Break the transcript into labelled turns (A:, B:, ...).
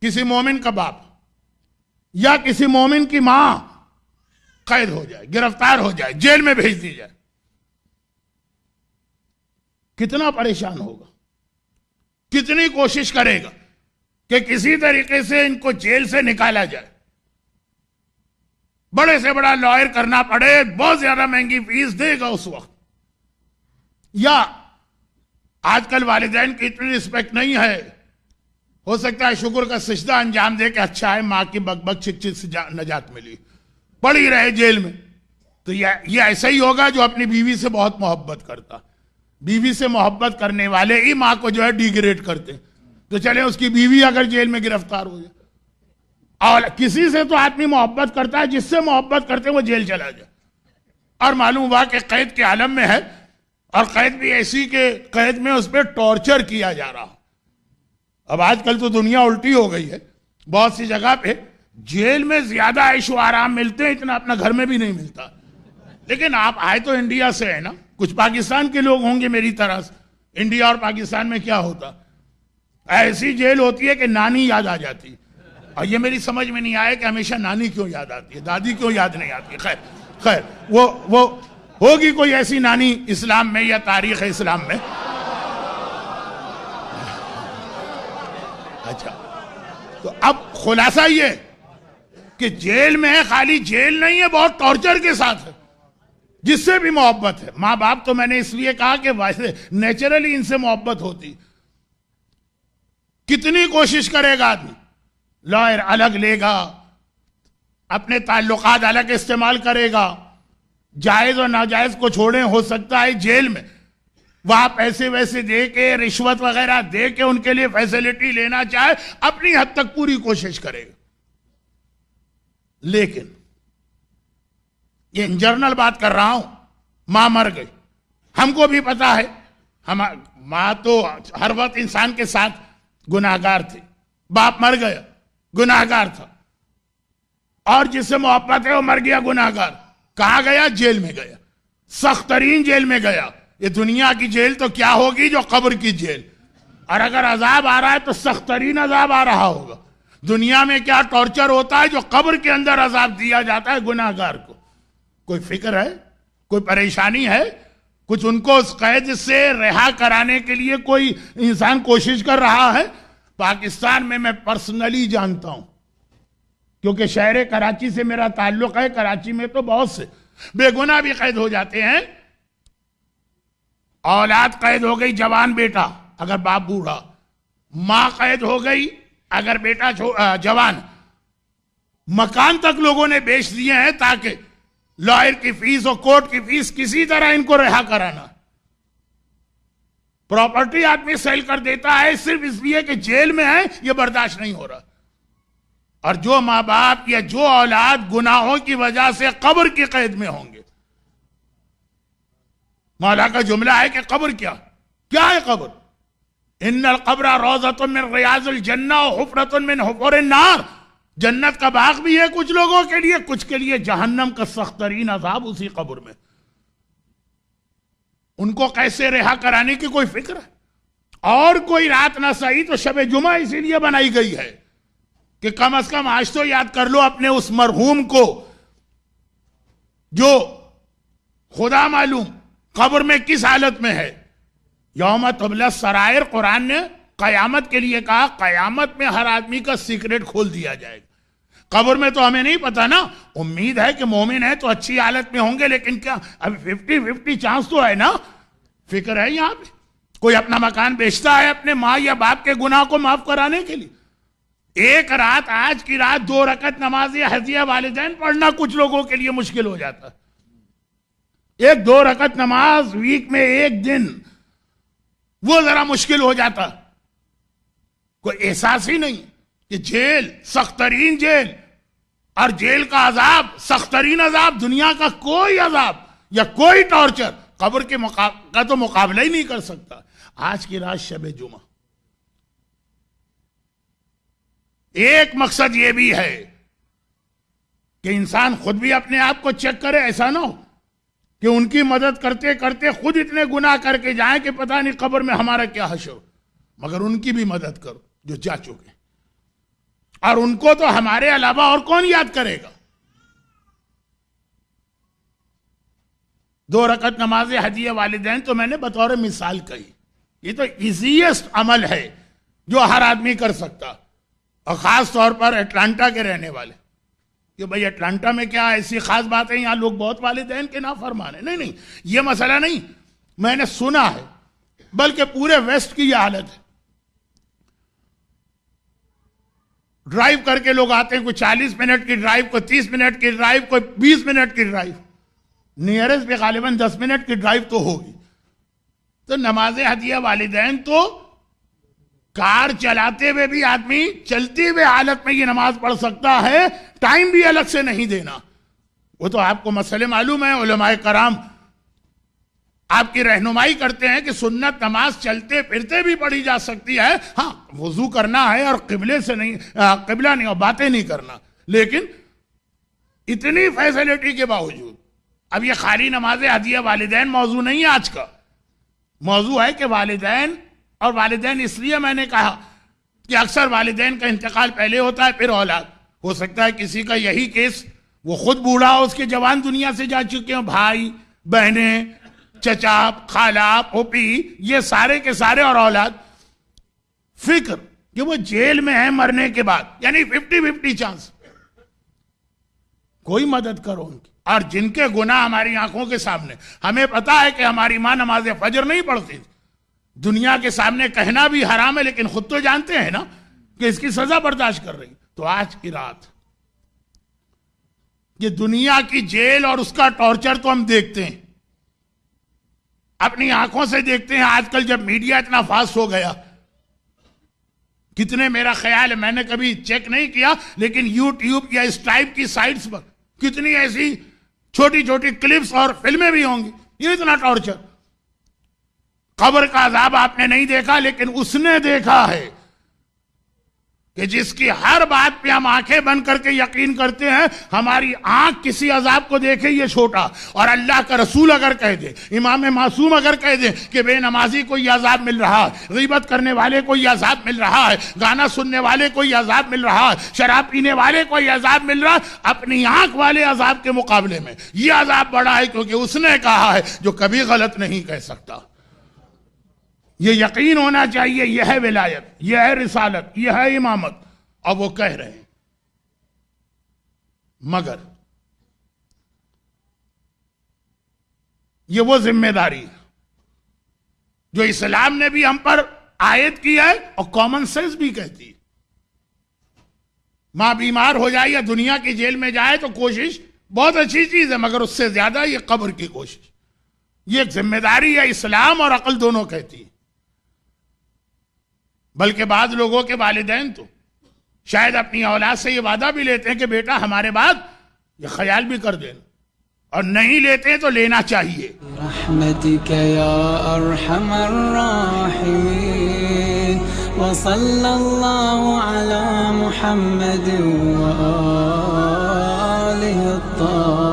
A: کسی مومن کا باپ یا کسی مومن کی ماں قید ہو جائے، گرفتار ہو جائے، جیل میں بھیج دی جائے، کتنا پریشان ہوگا، کتنی کوشش کرے گا کہ کسی طریقے سے ان کو جیل سے نکالا جائے، بڑے سے بڑا لائر کرنا پڑے، بہت زیادہ مہنگی فیس دے گا اس وقت۔ یا آج کل والدین کی اتنی رسپیکٹ نہیں ہے، ہو سکتا ہے شکر کا سجدہ انجام دے کہ اچھا ہے ماں کی بک بک چک چک سے نجات ملی، پڑی رہے جیل میں۔ تو یہ ایسا ہی ہوگا جو اپنی بیوی سے بہت محبت کرتا، بیوی سے محبت کرنے والے ہی ماں کو جو ہے ڈیگریڈ کرتے، تو چلے اس کی بیوی اگر جیل میں گرفتار ہو جائے۔ اور کسی سے تو آدمی محبت کرتا ہے، جس سے محبت کرتے وہ جیل چلا جائے، اور معلوم ہوا کہ قید کے عالم میں ہے، اور قید بھی ایسی کہ قید میں اس پہ ٹارچر کیا جا رہا۔ اب آج کل تو دنیا الٹی ہو گئی ہے، بہت سی جگہ پہ جیل میں زیادہ عیش و آرام ملتے ہیں، اتنا اپنا گھر میں بھی نہیں ملتا۔ لیکن آپ آئے تو انڈیا سے ہے نا، کچھ پاکستان کے لوگ ہوں گے میری طرح سے۔ انڈیا اور پاکستان میں کیا ہوتا، ایسی جیل ہوتی ہے کہ نانی یاد آ جاتی، اور یہ میری سمجھ میں نہیں آیا کہ ہمیشہ نانی کیوں یاد آتی ہے، دادی کیوں یاد نہیں آتی۔ خیر وہ ہوگی کوئی ایسی نانی اسلام میں یا تاریخ اسلام میں۔ اچھا، تو اب خلاصہ یہ کہ جیل میں ہے، خالی جیل نہیں ہے، بہت ٹارچر کے ساتھ ہے، جس سے بھی محبت ہے۔ ماں باپ تو میں نے اس لیے کہا کہ ویسے نیچرلی ان سے محبت ہوتی، کتنی کوشش کرے گا آدمی، لائر الگ لے گا، اپنے تعلقات الگ استعمال کرے گا، جائز اور ناجائز کو چھوڑیں، ہو سکتا ہے جیل میں وہاں پیسے ویسے دے کے، رشوت وغیرہ دے کے ان کے لیے فیسلٹی لینا چاہے، اپنی حد تک پوری کوشش کرے گا۔ لیکن یہ ان جرنل بات کر رہا ہوں، ماں مر گئی، ہم کو بھی پتا ہے، ماں تو ہر وقت انسان کے ساتھ گناہگار تھی، باپ مر گیا گناہگار تھا، اور جس سے محبت ہے وہ مر گیا گناہگار، کہاں گیا؟ جیل میں گیا، سخت ترین جیل میں گیا۔ یہ دنیا کی جیل تو کیا ہوگی جو قبر کی جیل، اور اگر عذاب آ رہا ہے تو سخت ترین عذاب آ رہا ہوگا۔ دنیا میں کیا ٹارچر ہوتا ہے جو قبر کے اندر عذاب دیا جاتا ہے گناہگار کو۔ کوئی فکر ہے، کوئی پریشانی ہے، کچھ ان کو اس قید سے رہا کرانے کے لیے کوئی انسان کوشش کر رہا ہے؟ پاکستان میں پرسنلی جانتا ہوں، کیونکہ شہر کراچی سے میرا تعلق ہے۔ کراچی میں تو بہت سے بے گناہ بھی قید ہو جاتے ہیں، اولاد قید ہو گئی، جوان بیٹا اگر باپ بوڑھا، ماں قید ہو گئی اگر بیٹا جوان، مکان تک لوگوں نے بیچ دیے ہیں تاکہ لائر کی فیس اور کورٹ کی فیس کسی طرح ان کو رہا کرانا۔ پراپرٹی آدمی سیل کر دیتا ہے صرف اس لیے کہ جیل میں ہے، یہ برداشت نہیں ہو رہا۔ اور جو ماں باپ یا جو اولاد گناہوں کی وجہ سے قبر کی قید میں ہوں گے، مولا کا جملہ ہے کہ قبر کیا ہے؟ قبر ان القبر روضۃ من ریاض الجنہ وحفرۃ من حفر النار، جنت کا باغ بھی ہے کچھ لوگوں کے لیے، کچھ کے لیے جہنم کا سخت ترین عذاب اسی قبر میں۔ ان کو کیسے رہا کرانے کی کوئی فکر ہے؟ اور کوئی رات نہ سہی تو شب جمعہ اسی لیے بنائی گئی ہے کہ کم از کم آج تو یاد کر لو اپنے اس مرحوم کو جو خدا معلوم قبر میں کس حالت میں ہے۔ یوم تبلی السرائر، قرآن نے قیامت کے لیے کہا، قیامت میں ہر آدمی کا سیکرٹ کھول دیا جائے گا۔ قبر میں تو ہمیں نہیں پتا نا، امید ہے کہ مومن ہے تو اچھی حالت میں ہوں گے، لیکن کیا ابھی 50-50 چانس تو ہے نا۔ فکر ہے یہاں پہ کوئی اپنا مکان بیچتا ہے اپنے ماں یا باپ کے گناہ کو معاف کرانے کے لیے؟ ایک رات، آج کی رات 2 رکعت نماز حجیہ والدین پڑھنا کچھ لوگوں کے لیے مشکل ہو جاتا ہے۔ 1-2 رکعت نماز ویک میں ایک دن، وہ ذرا مشکل ہو جاتا۔ کوئی احساس ہی نہیں کہ جیل، سخت ترین جیل، اور جیل کا عذاب، سخت ترین عذاب، دنیا کا کوئی عذاب یا کوئی ٹارچر قبر کے کا تو مقابلہ ہی نہیں کر سکتا۔ آج کی رات شب جمعہ، ایک مقصد یہ بھی ہے کہ انسان خود بھی اپنے آپ کو چیک کرے، ایسا نہ ہو کہ ان کی مدد کرتے کرتے خود اتنے گناہ کر کے جائیں کہ پتہ نہیں قبر میں ہمارا کیا حشر، مگر ان کی بھی مدد کرو جو جا چکے۔ اور ان کو تو ہمارے علاوہ اور کون یاد کرے گا؟ 2 رکعت نماز ہدیہ والدین تو میں نے بطور مثال کہی، یہ تو ایزیسٹ عمل ہے جو ہر آدمی کر سکتا، اور خاص طور پر اٹلانٹا کے رہنے والے، کہ بھئی اٹلانٹا میں کیا ایسی خاص بات ہے، یہاں لوگ بہت والدین کے نافرمان ہیں؟ نہیں، یہ مسئلہ نہیں، میں نے سنا ہے، بلکہ پورے ویسٹ کی یہ حالت ہے۔ ڈرائیو کر کے لوگ آتے ہیں، کوئی 40 منٹ کی ڈرائیو، کوئی 30 منٹ کی ڈرائیو، کوئی 20 منٹ کی ڈرائیو، نیئرسٹ پہ غالباً 10 منٹ کی ڈرائیو تو ہوگی۔ تو نماز ہدیہ والدین تو کار چلاتے ہوئے بھی آدمی چلتی ہوئے حالت میں یہ نماز پڑھ سکتا ہے، ٹائم بھی الگ سے نہیں دینا۔ وہ تو آپ کو مسئلے معلوم ہے، علماء کرام آپ کی رہنمائی کرتے ہیں کہ سنت نماز چلتے پھرتے بھی پڑھی جا سکتی ہے، ہاں وضو کرنا ہے اور قبلے سے نہیں، قبلہ نہیں اور باتیں نہیں کرنا، لیکن اتنی فیسلٹی کے باوجود اب یہ خالی نماز ہدیہ والدین موضوع نہیں ہے آج کا، موضوع ہے کہ والدین، اور والدین اس لیے میں نے کہا کہ اکثر والدین کا انتقال پہلے ہوتا ہے پھر اولاد، ہو سکتا ہے کسی کا یہی کیس، وہ خود بوڑھا ہو، اس کے جوان دنیا سے جا چکے ہوں، بھائی بہنیں، چچا، خالہ، پھوپھی، یہ سارے کے سارے، اور اولاد، فکر کہ وہ جیل میں ہیں مرنے کے بعد، یعنی 50-50 چانس، کوئی مدد کرو ان کی۔ اور جن کے گناہ ہماری آنکھوں کے سامنے، ہمیں پتا ہے کہ ہماری ماں نماز فجر نہیں پڑھتی، دنیا کے سامنے کہنا بھی حرام ہے، لیکن خود تو جانتے ہیں نا کہ اس کی سزا برداشت کر رہی۔ تو آج کی رات یہ دنیا کی جیل اور اس کا ٹارچر تو ہم دیکھتے ہیں، اپنی آنکھوں سے دیکھتے ہیں۔ آج کل جب میڈیا اتنا فاسٹ ہو گیا، کتنے، میرا خیال ہے، میں نے کبھی چیک نہیں کیا، لیکن یوٹیوب یا اس ٹائپ کی سائٹس پر کتنی ایسی چھوٹی چھوٹی کلپس اور فلمیں بھی ہوں گی، یہ اتنا ٹارچر۔ قبر کا عذاب آپ نے نہیں دیکھا، لیکن اس نے دیکھا ہے کہ جس کی ہر بات پہ ہم آنکھیں بند کر کے یقین کرتے ہیں، ہماری آنکھ کسی عذاب کو دیکھے یہ چھوٹا، اور اللہ کا رسول اگر کہہ دے، امام معصوم اگر کہہ دے کہ بے نمازی کو یہ عذاب مل رہا ہے، غیبت کرنے والے کو یہ عذاب مل رہا ہے، گانا سننے والے کو یہ عذاب مل رہا ہے، شراب پینے والے کو یہ عذاب مل رہا ہے، اپنی آنکھ والے عذاب کے مقابلے میں یہ عذاب بڑا ہے، کیونکہ اس نے کہا ہے جو کبھی غلط نہیں کہہ سکتا۔ یہ یقین ہونا چاہیے، یہ ہے ولایت، یہ ہے رسالت، یہ ہے امامت، اور وہ کہہ رہے ہیں۔ مگر یہ وہ ذمہ داری ہے جو اسلام نے بھی ہم پر عائد کی ہے، اور کامن سینس بھی کہتی ہے۔ ماں بیمار ہو جائے یا دنیا کی جیل میں جائے تو کوشش بہت اچھی چیز ہے، مگر اس سے زیادہ یہ قبر کی کوشش، یہ ایک ذمہ داری ہے، اسلام اور عقل دونوں کہتی ہے۔ بلکہ بعض لوگوں کے والدین تو شاید اپنی اولاد سے یہ وعدہ بھی لیتے ہیں کہ بیٹا ہمارے بعد یہ خیال بھی کر دینا، اور نہیں لیتے ہیں تو لینا چاہیے۔
B: رحمتک یا ارحم الراحمین، وصلی اللہ علی محمد وآلہ الطاہرین۔